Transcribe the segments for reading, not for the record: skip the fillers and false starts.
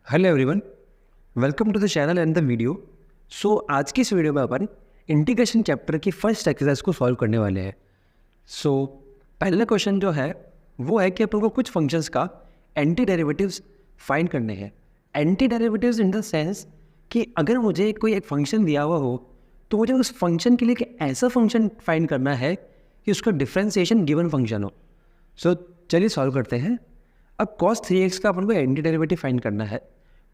Hello everyone, welcome to the channel and the video. So आज की इस video में अपन इंटीग्रेशन चैप्टर की फर्स्ट एक्सरसाइज को सॉल्व करने वाले हैं। सो पहला क्वेश्चन जो है वो है कि अपन को कुछ फंक्शंस का एंटी डेरिवेटिव्स फाइंड करने हैं। Anti derivatives in the sense कि अगर मुझे कोई एक फंक्शन दिया हुआ हो तो मुझे उस फंक्शन के लिए एक ऐसा फंक्शन फाइंड करना है कि उसका डिफरेंशिएशन गिवन फंक्शन हो। सो चलिए सॉल्व करते हैं। अब cos 3x का अपन को एंटी डेरिवेटिव फाइंड करना है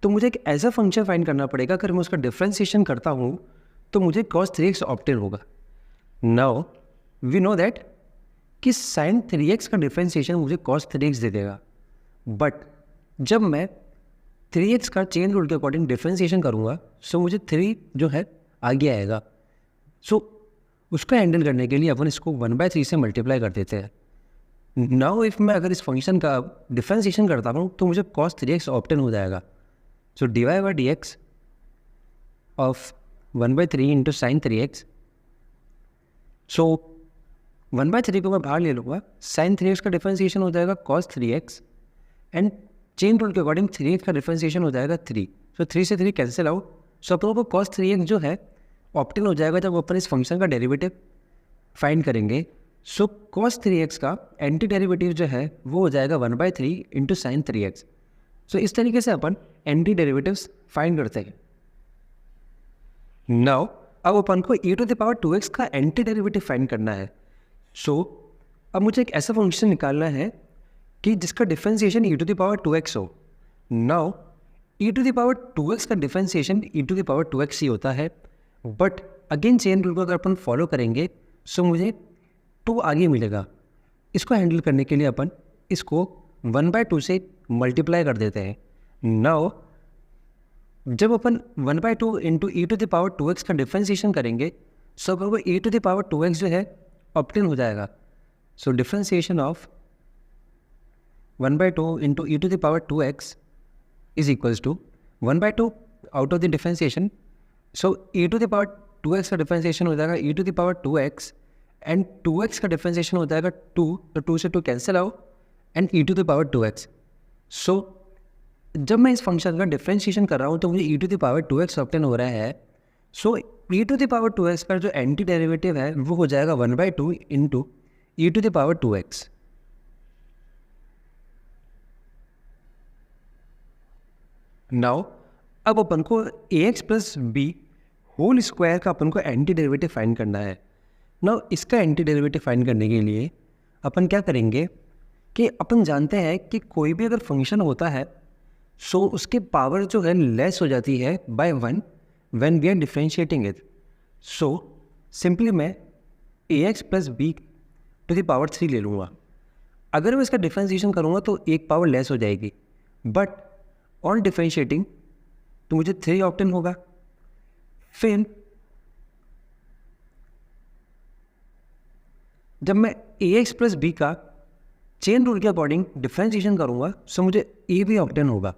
तो मुझे एक ऐसा फंक्शन फाइंड करना पड़ेगा, अगर मैं उसका डिफरेंशिएशन करता हूँ तो मुझे cos 3x ऑब्टेन होगा। नाउ वी नो दैट कि sin 3x का डिफरेंशिएशन मुझे cos 3x दे देगा, बट जब मैं 3x का चेन रूल के अकॉर्डिंग डिफरेंशिएशन करूँगा सो मुझे 3 जो है आगे आएगा। सो उसका हैंडल करने के लिए अपन इसको 1/3 से मल्टीप्लाई कर देते हैं। नाउ इफ मैं अगर इस फंक्शन का डिफरेंशिएशन करता हूँ तो मुझे cos 3x ऑब्टेन हो जाएगा। सो dy/dx of 1/3 into sine 3x। सो 1/3 को मैं बाहर ले लूँगा, साइन 3x का डिफरेंशिएशन हो जाएगा cos 3x and chain rule के अकॉर्डिंग 3x का डिफरेंशिएशन हो जाएगा 3। सो 3 से 3 कैंसिल आउट। सो अपन को cos 3x जो है ऑब्टेन हो जाएगा जब अपन इस फंक्शन का डेरिवेटिव फाइंड करेंगे। सो cos 3x का एंटी डेरिवेटिव जो है वो हो जाएगा 1/3 इंटू साइन 3x। सो इस तरीके से अपन एंटी डेरिवेटिव्स फाइंड करते हैं। नाउ अब अपन को e⁻²x का एंटी डेरिवेटिव फाइंड करना है। सो अब मुझे एक ऐसा फंक्शन निकालना है कि जिसका डिफरेंशिएशन e⁻²x हो। नाउ e⁻²x का डिफरेंशिएशन e⁻²x ही होता है, बट अगेन चेन रूल को अगर अपन फॉलो करेंगे सो मुझे 2 आगे मिलेगा। इसको हैंडल करने के लिए अपन इसको 1/2 से मल्टीप्लाई कर देते हैं। नाउ जब अपन 1/2 इंटू e⁻²x का डिफरेंशिएशन करेंगे सो अपन को e⁻²x जो है ऑब्टेन हो जाएगा। So differentiation of 1/2 into e⁻²x is equals to 1/2 out of the differentiation. So e⁻²x का डिफरेंशिएशन हो जाएगा e⁻²x एंड 2x का डिफरेंशिएशन हो जाएगा 2, तो 2 से 2 कैंसिल आउट एंड e⁻²x। सो जब मैं इस फंक्शन का डिफरेंशिएशन कर रहा हूँ तो मुझे e⁻²x ऑब्टेन हो रहा है। सो e⁻²x का जो एंटी डेरिवेटिव है वो हो जाएगा 1/2 इंटू e⁻²x। नाउ अब अपन को ax plus b whole square का अपन को एंटी डेरिवेटिव फाइंड करना है। नाउ इसका एंटी डेरिवेटिव फाइंड करने के लिए अपन क्या करेंगे कि अपन जानते हैं कि कोई भी अगर फंक्शन होता है सो उसकी पावर जो है लेस हो जाती है by 1 when we are differentiating it. So simply मैं ax plus b to the power 3 ले लूँगा। अगर मैं इसका डिफरेंशिएशन करूँगा तो एक पावर लेस हो जाएगी, बट ऑन डिफरेंशिएटिंग तो मुझे 3 ऑब्टेन होगा। फिर जब मैं ax प्लस b का चेन रूल के अकॉर्डिंग डिफरेंशिएशन करूँगा सो मुझे a भी ऑब्टेन होगा।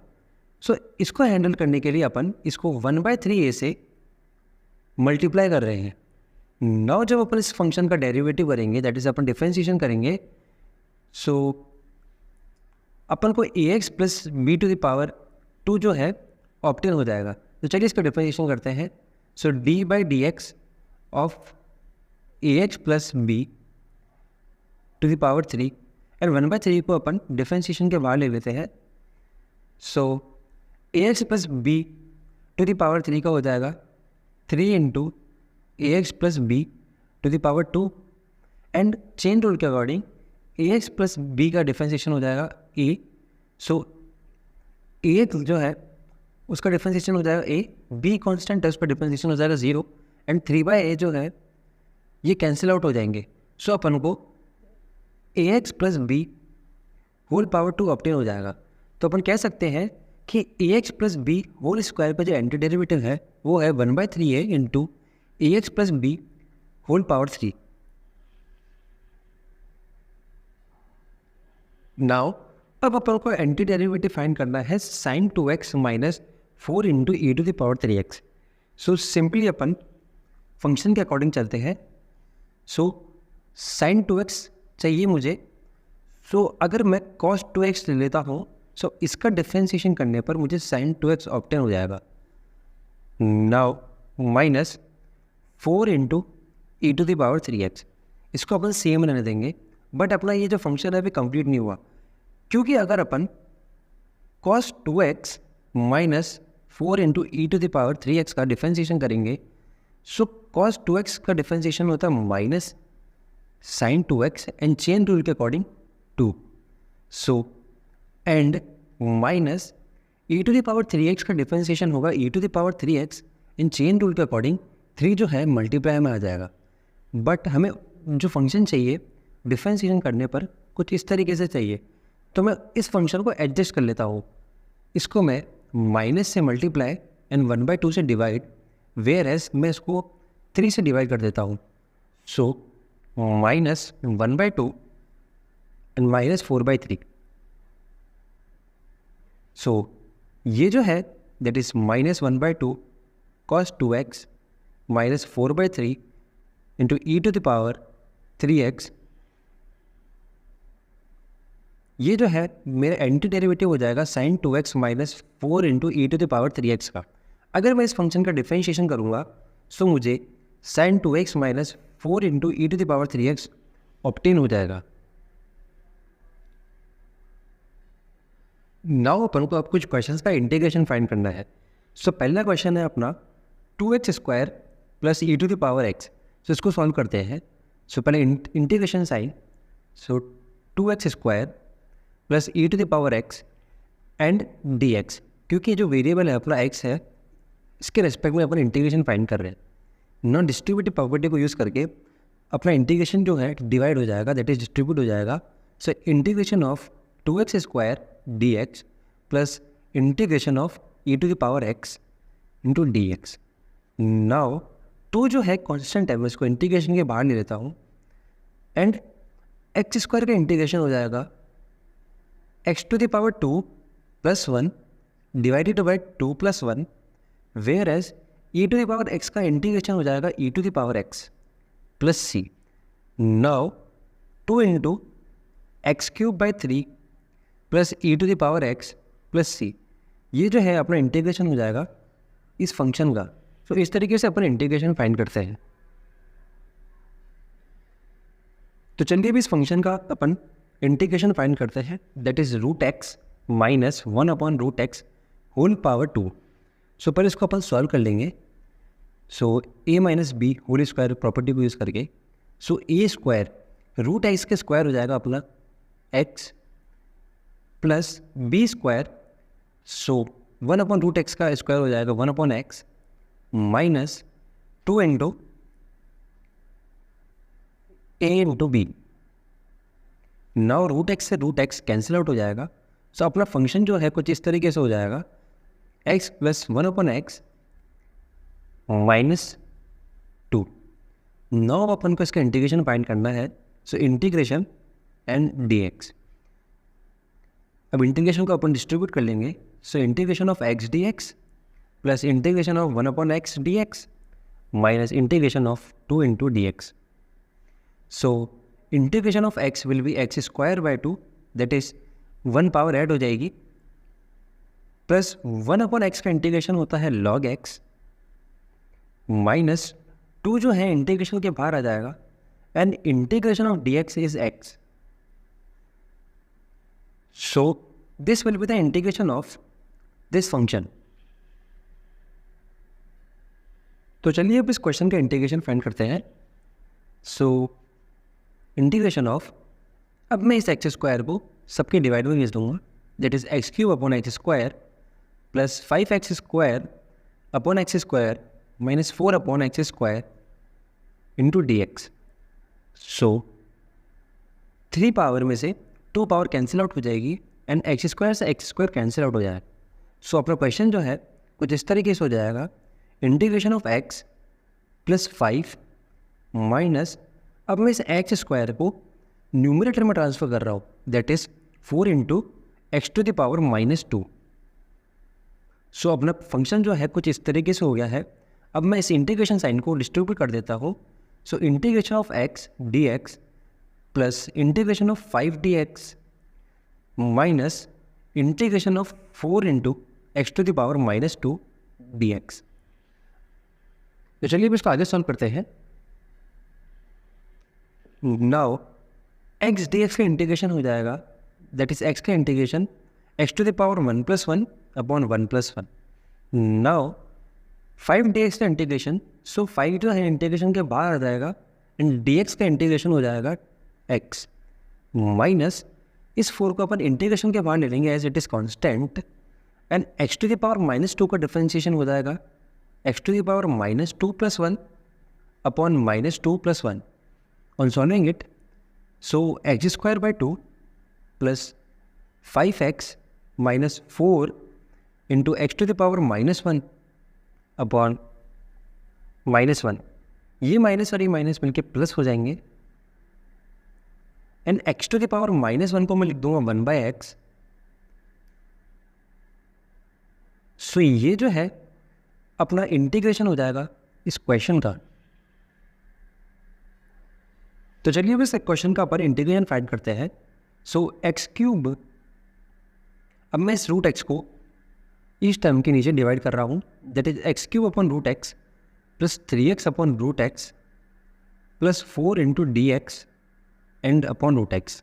सो इसको हैंडल करने के लिए अपन इसको 1/3a से मल्टीप्लाई कर रहे हैं। नाउ जब अपन इस फंक्शन का डेरिवेटिव करेंगे, दैट इज अपन डिफरेंशिएशन करेंगे, सो अपन को ax plus b to the power 2 जो है ऑब्टेन हो जाएगा। तो चलिए इसका डिफरेंशिएशन करते हैं। So d/dx of ax plus b to the power 3 and 1/3 को अपन डिफरेंशिएशन के बाहर ले लेते हैं। So ax plus b to the power 3 का हो जाएगा 3 into ax plus b to the power 2 and chain rule के अकॉर्डिंग ax प्लस b का डिफरेंशिएशन हो जाएगा a। सो ax जो है उसका डिफरेंशिएशन हो जाएगा a, b कांस्टेंट है उसका डिफरेंशिएशन हो जाएगा 0 एंड 3/a जो है ये कैंसिल आउट हो जाएंगे। सो अपन को ax plus b whole power 2 obtain हो जाएगा। तो अपन कह सकते हैं कि ax plus b whole square का जो एंटी डेरिवेटिव है वो है 1/3a into ax plus b whole power 3। Now अब अपन को एंटी डेरिवेटिव फाइंड करना है sin 2x minus 4 into e⁻3x। So simply अपन फंक्शन के अकॉर्डिंग चलते हैं। सो sin 2x चाहिए मुझे। सो अगर मैं cos 2x ले लेता हूँ सो इसका डिफ्रेंशिएशन करने पर मुझे sin 2x ऑब्टेन हो जाएगा। Now minus 4 into e to the power 3x, इसको अपन सेम रहने देंगे, बट अपना ये जो फंक्शन है अभी कंप्लीट नहीं हुआ, क्योंकि अगर अपन cos 2x minus 4 into e to the power 3x का डिफ्रेंशिएशन करेंगे, सो cos 2x का डिफ्रेंशिएशन होता है minus sin 2x and chain rule के according 2, so and minus e to the power 3x का डिफ्रेंशिएशन होगा e to the power 3x in chain rule के according 3 जो है मल्टीप्लाई में आ जाएगा। बट हमें जो फंक्शन चाहिए डिफ्रेंशिएशन करने पर कुछ इस तरीके से चाहिए, तो मैं इस फंक्शन को एडजस्ट कर लेता हूँ। इसको मैं माइनस से मल्टीप्लाई एंड 1/2 से डिवाइड, वेयर एज मैं इसको 3 से डिवाइड कर देता हूँ। So minus 1/2 and minus 4/3। So ये जो है that is minus 1/2 cos 2x minus 4/3 into e to the power 3x, ये जो है मेरा एंटी डेरिवेटिव हो जाएगा sin 2x minus 4 into e to the power 3x का। अगर मैं इस फंक्शन का डिफ्रेंशिएशन करूँगा सो मुझे sin 2x minus 4 into e to the power 3x obtain हो जाएगा। नाउ अपन को अब कुछ क्वेश्चंस का इंटीग्रेशन फाइंड करना है। सो पहला क्वेश्चन है अपना 2x square plus e to the power x। So इसको सॉल्व करते हैं। सो पहले integration sign, so 2x square plus e to the power x and dx, क्योंकि जो वेरिएबल है अपना x है, इसके रेस्पेक्ट में अपन इंटीग्रेशन फाइंड कर रहे हैं। नॉन डिस्ट्रीब्यूटिव प्रॉपर्टी को यूज़ करके अपना इंटीग्रेशन जो है डिवाइड हो जाएगा, दैट इज डिस्ट्रीब्यूट हो जाएगा। So integration of 2x square dx plus integration of e to the power x into dx। Now 2 जो है कांस्टेंट है, मैं इसको इंटीग्रेशन के बाहर ले लेता हूँ, एंड x स्क्वायर का इंटीग्रेशन हो जाएगा x to the power 2 plus 1 divided by 2 plus 1, where as e to the power x का इंटीग्रेशन हो जाएगा e to the power x plus c। Now 2 into x cube by 3 plus e to the power x plus c, ये जो है अपना integration हो जाएगा इस फंक्शन का। तो इस तरीके से अपन इंटीग्रेशन फाइंड करते हैं। तो चलिए भी इस फंक्शन का अपन इंटीग्रेशन फाइंड करते हैं, that is root x minus 1/√x whole power 2। So पर इसको अपन सॉल्व कर लेंगे। So a minus b whole square property को यूज़ करके, so a square root x के स्क्वायर हो जाएगा अपना x plus b square, so 1/√x का स्क्वायर हो जाएगा 1/x minus 2 into a into b. Now root x से रूट एक्स कैंसिल आउट हो जाएगा। सो अपना फंक्शन जो है कुछ इस तरीके से हो जाएगा x plus 1/x minus 2। Now अपन को इसका इंटीग्रेशन फाइंड करना है। सो इंटीग्रेशन एंड dx, अब इंटीग्रेशन को अपन डिस्ट्रीब्यूट कर लेंगे। So integration of x dx plus integration of 1/x dx minus integration of 2 into dx। So integration of x will be x square by 2, that is 1 power add हो जाएगी, plus 1/x का integration होता है log x minus 2 जो है integration के बाहर आ जाएगा, and integration of dx is x। So this will be the integration of this function। तो चलिए अब इस क्वेश्चन का इंटीग्रेशन फाइंड करते हैं। सो इंटीग्रेशन ऑफ, अब मैं इस एक्स स्क्वायर को सबके डिवाइड में भेज दूंगा, that is x cube upon x square plus 5x square upon x square minus 4 upon x square into dx। So 3 power में से 2 पावर कैंसिल आउट हो जाएगी, एंड एक्स स्क्वायर से एक्स स्क्वायर कैंसिल आउट हो जाएगा। सो अपना question जो है कुछ इस तरीके से हो जाएगा, integration of x plus 5 minus, अब मैं इस एक्स स्क्वायर को न्यूमरेटर में ट्रांसफर कर रहा हूँ, that is 4 into x to the power minus 2। So अपना फंक्शन जो है कुछ इस तरीके से हो गया है। अब मैं इस इंटीग्रेशन साइन को डिस्ट्रीब्यूट कर देता हूँ। So integration of x dx plus integration of 5 dx minus integration of 4 into x to the power -2 dx। तो चलिए अब इसको आगे सॉल्व करते हैं। नाउ एक्स डी एक्स का इंटीग्रेशन हो जाएगा, दैट इज एक्स का integration x to the power 1+1 upon 1+1। Now 5 dx का इंटीग्रेशन, सो 5 जो है इंटीग्रेशन के बाहर आ जाएगा एंड dx का इंटीग्रेशन हो जाएगा x माइनस इस 4 को अपन इंटीग्रेशन के बाहर ले लेंगे as it is constant and x to the power -2 का डिफरेंशिएशन हो जाएगा x to the power -2+1 upon -2+1। On solving it, so x² 2 plus 5x minus 4 into x to the power -1 upon -1। ये माइनस और ये माइनस मिलके plus हो जाएंगे and x to the power -1 को मैं लिख दूंगा 1/x। सो ये जो है अपना इंटीग्रेशन हो जाएगा इस क्वेश्चन का। तो चलिए अब इस क्वेश्चन का अपन इंटीग्रेशन फाइंड करते हैं। सो x3, अब मैं इस रूट x को इस टर्म के नीचे डिवाइड कर रहा हूँ, that is x³ upon root x plus 3x upon root x plus 4 into dx and upon root x.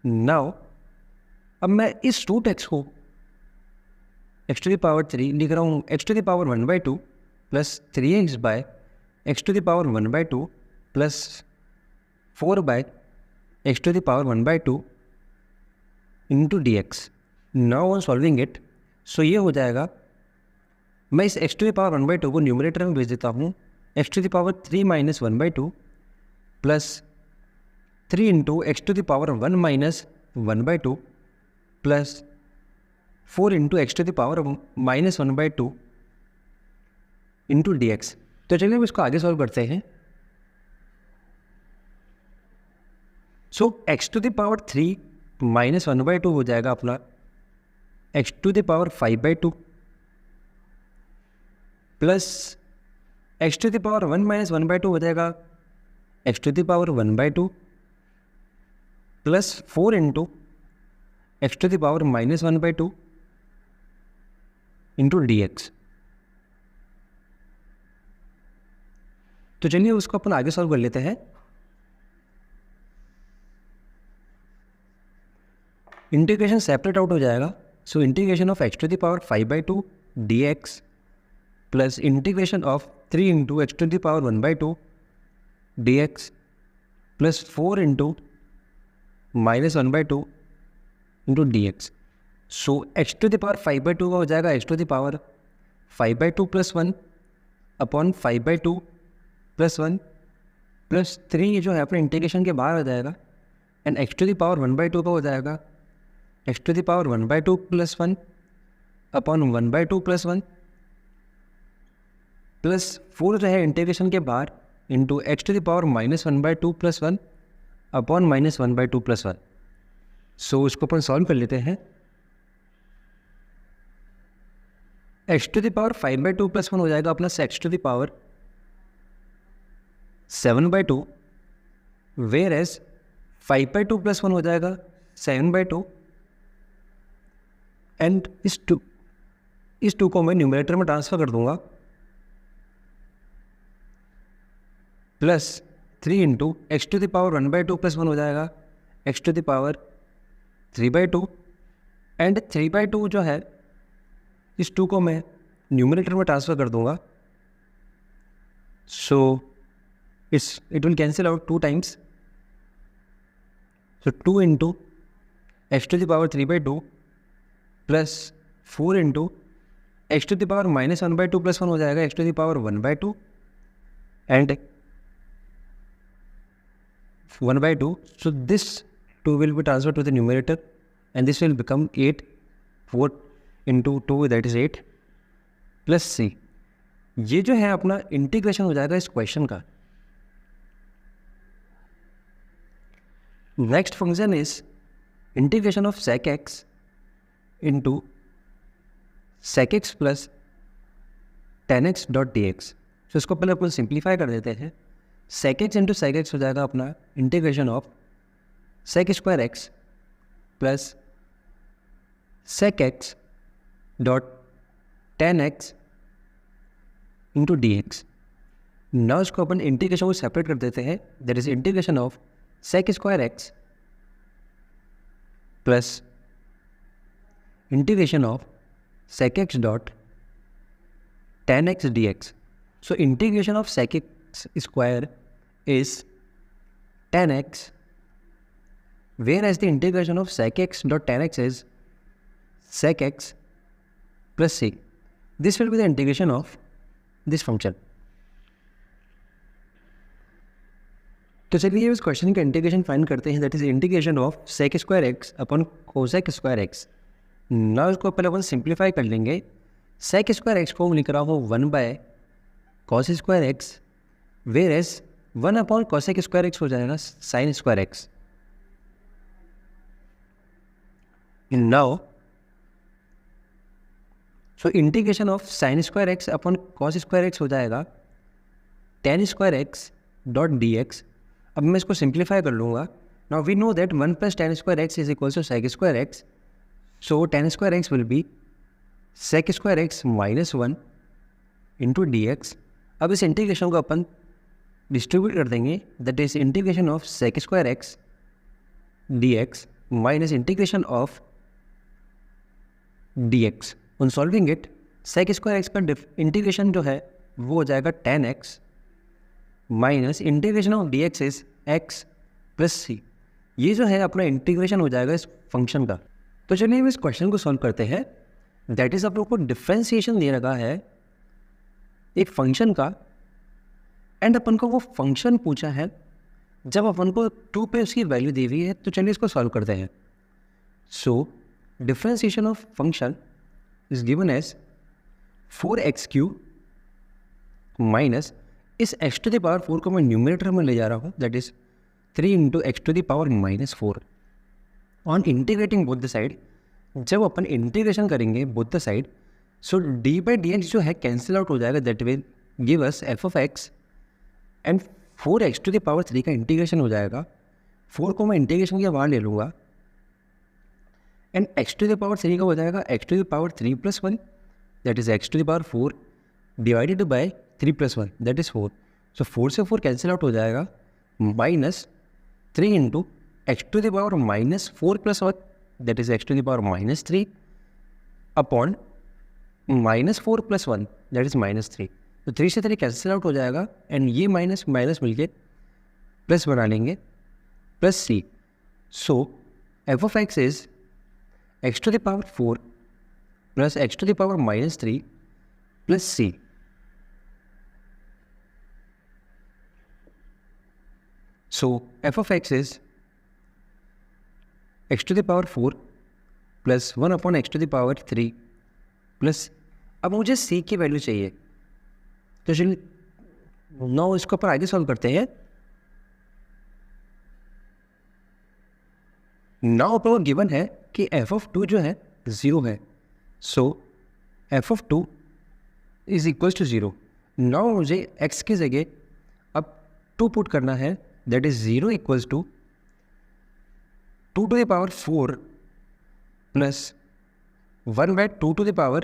Now अब मैं इस रूट एक्स को एक्स टू द पावर 3 लिख रहा हूँ x to the power 1/2 plus 3x by x to the power 1/2 plus 4 by x to the power 1/2 into dx। Now on solving it, so ये हो जाएगा, मैं इस एक्स टू द पावर 1/2 को numerator में भेज देता हूँ x to the power 3 minus 1/2 plus 3 into x to the power 1 minus 1/2 plus 4 into x to the power -1/2 into dx। तो चलिए अब इसको आगे सॉल्व करते हैं। So x to the power 3 minus 1/2 हो जाएगा अपना x to the power 5/2 plus x to the power 1 minus 1/2 हो जाएगा x to the power 1/2 plus 4 into x to the power -1/2 into dx। तो चलिए उसको अपन आगे सॉल्व कर लेते हैं। इंटीग्रेशन सेपरेट आउट हो जाएगा, so integration of x to the power 5/2 dx plus integration of 3 into x to the power 1/2 dx plus 4 into -1/2 into dx। So x to the power 5/2 का हो जाएगा x to the power 5/2 plus 1 upon 5/2 plus 1 plus 3 जो है अपने इंटीग्रेशन के बाहर आ जाएगा and x to the power 1/2 का हो जाएगा x to the power 1/2 plus 1 upon 1/2 plus 1 plus 4 जो है इंटीग्रेशन के बाहर into x to the power -1/2 plus 1 upon -1/2 plus 1। So इसको अपन सॉल्व कर लेते हैं। X to the power 5/2 plus 1 हो जाएगा अपना x to the power 7/2, whereas 5/2 plus 1 हो जाएगा 7/2 एंड इस टू को मैं न्यूमरेटर में ट्रांसफर कर दूंगा plus 3 into x to the power 1/2 plus 1 हो जाएगा x to the power 3/2 and 3/2 जो है इस 2 को मैं न्यूमरेटर में ट्रांसफर कर दूंगा, so it will cancel out 2 times. So 2 into x to the power 3/2 plus 4 into x to the power -1/2 plus 1 हो जाएगा x to the power 1/2 and 1/2। So this 2 will be transferred to the numerator and this will become 8, 4 into 2 that is 8 plus c। ये जो है अपना integration हो जाएगा इस question का। Next function is integration of sec x into sec x plus tan x dot dx। तो इसको पहले अपन सिंप्लीफाई कर देते हैं। sec x into sec x हो जाएगा अपना integration of sec² x plus sec x dot tan x into d x. ना उसको अपन इंटीग्रेशन को सेपरेट कर देते हैं, that is integration of sec square x plus integration of sec x dot tan x dx. So integration of sec x square is tan x, whereas the integration of sec x dot tan x is sec x plus c. This will be the integration of this function. तो चलिए इस question का integration find करते हैं, that is integration of sec square x upon cosec square x. ना उसको पहले अपन simplify कर लेंगे। sec स्क्वायर एक्स को हम लिख रहा हूँ 1 by cos square x, whereas 1 upon cosec square x हो जाएगा sine square x. Now so integration of sine square x upon cos square x हो जाएगा tan square x dot d x. अब मैं इसको सिंप्लीफाई कर लूँगा। Now we know that 1 plus tan square x is equals to sec square x, so tan square x will be sec square x minus 1 into d x. अब इस integration को अपन distribute कर देंगे, that is integration of sec square x d x minus integration of d x. On solving it sec square x का integration जो है वो हो जाएगा tan x minus integration of d x is x plus c. ये जो है अपना इंटीग्रेशन हो जाएगा इस फंक्शन का। तो चलिए हम इस क्वेश्चन को सॉल्व करते हैं। दैट इज अपन को डिफ्रेंसिएशन दे रखा है एक फंक्शन का, एंड अपन को वो फंक्शन पूछा है जब अपन को 2 पे उसकी वैल्यू दी हुई है। तो चलिए इसको सॉल्व करते हैं। So differentiation of function is given as 4x³ minus इस x टू द पावर 4 को मैं न्यूमरेटर में ले जा रहा हूँ, that is 3 into x to the power minus 4 on integrating both the side. जब अपन इंटीग्रेशन करेंगे both the side, so d by d x जो है कैंसिल आउट हो जाएगा, that will give us f of x and 4x to the power 3 का integration हो जाएगा। 4 को मैं इंटीग्रेशन के बाहर ले लूँगा and x to the power 3 का हो जाएगा x to the power 3 plus 1, that is x to the power 4 divided by 3 plus 1, that is 4। So 4 से 4 कैंसिल आउट हो जाएगा, minus 3 into x to the power minus 4 plus 1, that is x to the power minus 3 upon minus 4 plus 1, that is minus 3। तो 3 से 3 cancel out हो जाएगा and ये minus minus मिलके plus बना लेंगे, plus c. So f of x is x to the power 4 plus x to the power minus 3 plus c. So f of x is x to the power 4 plus 1 upon x to the power 3 plus, अब मुझे c की value चाहिए। तो चलिए now इसको अपन आगे solve करते हैं। नाउ अपन को गिवन है कि f of 2 जो है 0 है, so f of 2 is equal to 0। Now मुझे x की जगह अब 2 पुट करना है, that is 0 equals to 2 to the power 4 plus 1 by 2 to the power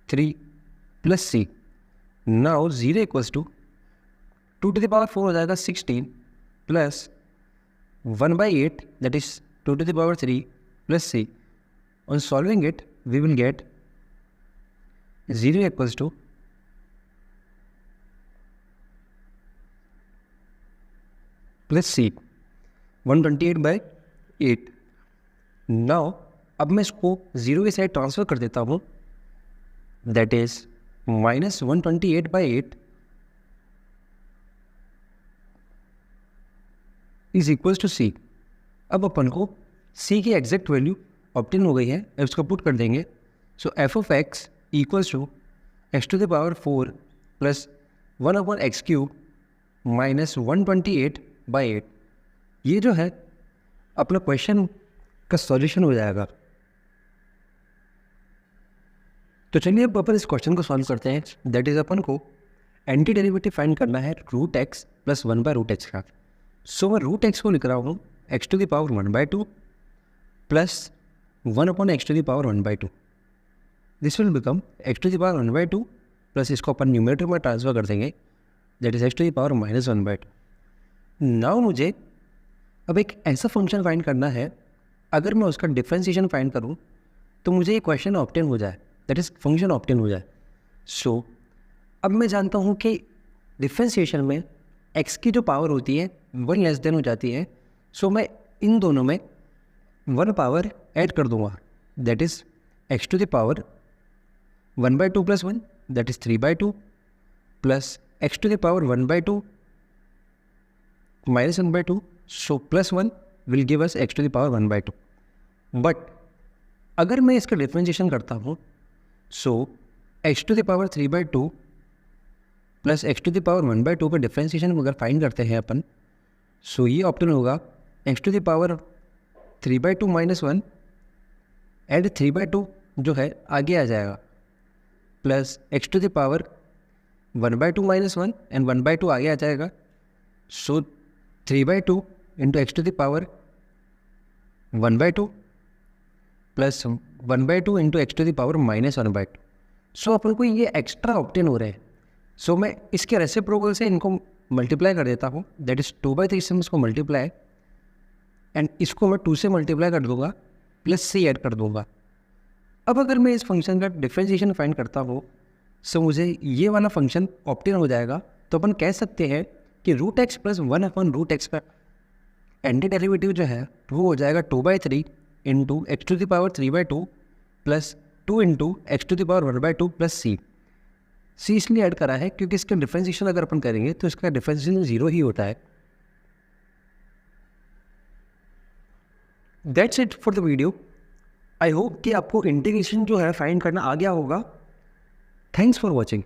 3 plus c. Now 0 equals to 2 to the power 4 हो जाएगा 16 plus 1 by 8 that is 2 to the power 3 plus c. On solving it we will get 0 equals to plus c 128 by 8। Now अब मैं इसको 0 की side transfer कर देता हूँ, that is minus 128 by 8 is equals to c. अब अपन को सी की एग्जैक्ट वैल्यू ऑब्टेन हो गई है, अब इसको पुट कर देंगे। So f of x equals to x to the power 4 plus 1 upon x cube minus 128 by 8। ये जो है अपना क्वेश्चन का सॉल्यूशन हो जाएगा। तो चलिए अब अपन इस क्वेश्चन को सॉल्व करते हैं। दैट इज अपन को एंटी डेरिवेटिव फाइंड करना है root x plus 1 by root x का। सो मैं रूट एक्स को लिख रहा हूँ x to the power 1 by 2 plus 1 upon x to the power 1/2, this will become x to the power 1/2 plus इसको अपन न्यूमरेटर में ट्रांसफर कर देंगे, that is x to the power -1/2। Now मुझे अब एक ऐसा फंक्शन फाइंड करना है, अगर मैं उसका डिफ्रेंशिएशन फाइंड करूँ तो मुझे ये क्वेश्चन ऑब्टेन हो जाए, दैट इज़ फंक्शन ऑब्टेन हो जाए। सो अब मैं जानता हूँ कि डिफ्रेंशिएशन में x की जो पावर होती है 1 लेस देन हो जाती है। सो मैं इन दोनों में 1 पावर ऐड कर दूंगा, that is x to the power 1/2 plus 1, that is 3/2 plus x to the power 1/2 minus 1/2, so plus 1 will give us x to the power 1/2। But अगर मैं इसका डिफ्रेंशिएशन करता हूँ, so x to the power 3/2 plus x to the power 1/2 का differentiation अगर find करते हैं अपन, सो ये ऑप्शन होगा x to the power 3/2 minus 1 and 3/2 जो है आगे आ जाएगा, plus x to the power 1/2 minus 1 and 1/2 आगे आ जाएगा। So 3/2 into x to the power 1/2 plus 1/2 into x to the power -1/2। So अपन को ये एक्स्ट्रा ऑब्टेन हो रहे हैं। सो मैं इसके रेसिप्रोकल से इनको मल्टीप्लाई कर देता हूँ, दैट इज़ 2/3 से इसको मल्टीप्लाई एंड इसको मैं 2 से मल्टीप्लाई कर दूंगा प्लस c ऐड कर दूंगा। अब अगर मैं इस फंक्शन का डिफ्रेंशिएशन फाइंड करता हूँ, सो मुझे ये वाला फंक्शन ऑब्टेन हो जाएगा। तो अपन कह सकते हैं कि √x प्लस 1 अपॉन √x का एंटी डेरिवेटिव जो है वो हो जाएगा 2/3 into x to the power 3/2 plus 2 into x to the power 1/2 plus c इसलिए ऐड करा है क्योंकि इसका डिफ्रेंशिएशन अगर अपन करेंगे तो इसका डिफ्रेंशिएशन 0 ही होता है। That's it for the video. I hope कि आपको इंटीग्रेशन जो है फाइंड करना आ गया होगा। Thanks for watching.